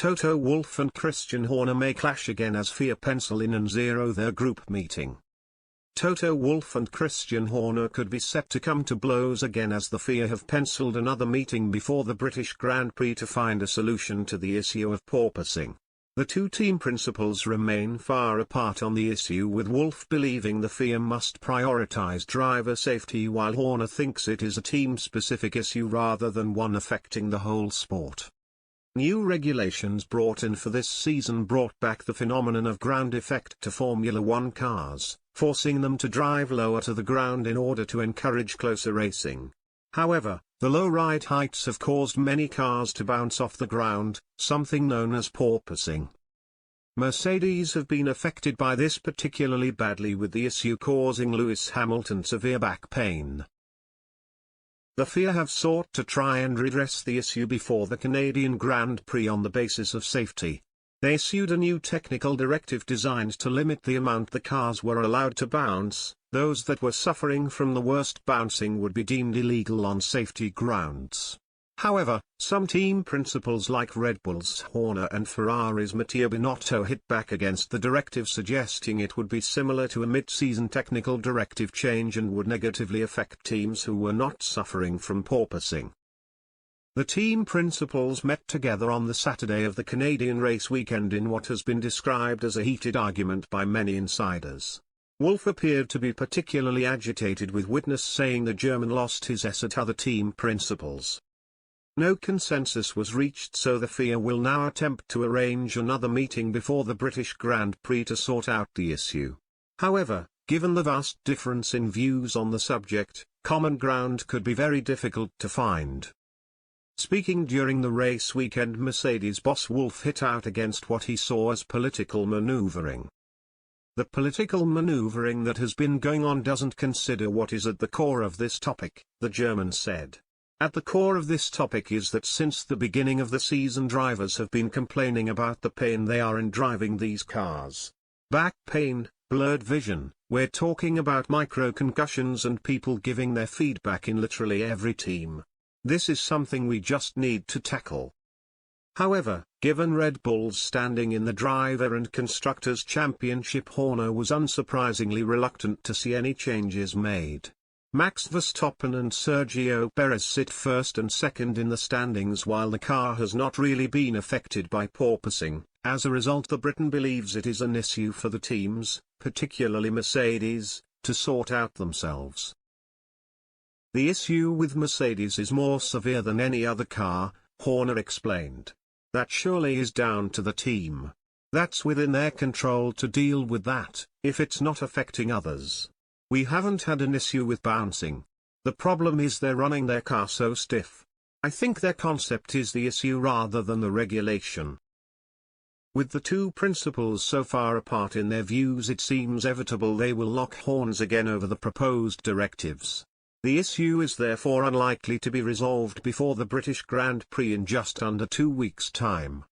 Toto Wolff and Christian Horner may clash again as FIA pencil in an0ther group meeting. Toto Wolff and Christian Horner could be set to come to blows again as the FIA have penciled another meeting before the British Grand Prix to find a solution to the issue of porpoising. The two team principals remain far apart on the issue, with Wolff believing the FIA must prioritise driver safety while Horner thinks it is a team-specific issue rather than one affecting the whole sport. New regulations brought in for this season brought back the phenomenon of ground effect to Formula One cars, forcing them to drive lower to the ground in order to encourage closer racing. However, the low ride heights have caused many cars to bounce off the ground, something known as porpoising. Mercedes have been affected by this particularly badly, with the issue causing Lewis Hamilton severe back pain. The FIA have sought to try and redress the issue before the Canadian Grand Prix on the basis of safety. They issued a new technical directive designed to limit the amount the cars were allowed to bounce. Those that were suffering from the worst bouncing would be deemed illegal on safety grounds. However, some team principals like Red Bull's Horner and Ferrari's Mattia Binotto hit back against the directive, suggesting it would be similar to a mid-season technical directive change and would negatively affect teams who were not suffering from porpoising. The team principals met together on the Saturday of the Canadian race weekend in what has been described as a heated argument by many insiders. Wolff appeared to be particularly agitated, with witness saying the German lost his S at other team principals. No consensus was reached, so the FIA will now attempt to arrange another meeting before the British Grand Prix to sort out the issue. However, given the vast difference in views on the subject, common ground could be very difficult to find. Speaking during the race weekend, Mercedes boss Wolff hit out against what he saw as political maneuvering. The political maneuvering that has been going on doesn't consider what is at the core of this topic, the German said. At the core of this topic is that since the beginning of the season drivers have been complaining about the pain they are in driving these cars. Back pain, blurred vision, we're talking about micro-concussions and people giving their feedback in literally every team. This is something we just need to tackle. However, given Red Bull's standing in the Driver and Constructors' Championship, Horner was unsurprisingly reluctant to see any changes made. Max Verstappen and Sergio Perez sit first and second in the standings, while the car has not really been affected by porpoising. As a result, the Briton believes it is an issue for the teams, particularly Mercedes, to sort out themselves. The issue with Mercedes is more severe than any other car, Horner explained. That surely is down to the team. That's within their control to deal with that, if it's not affecting others. We haven't had an issue with bouncing. The problem is they're running their car so stiff. I think their concept is the issue rather than the regulation. With the two principals so far apart in their views, it seems inevitable they will lock horns again over the proposed directives. The issue is therefore unlikely to be resolved before the British Grand Prix in just under 2 weeks' time.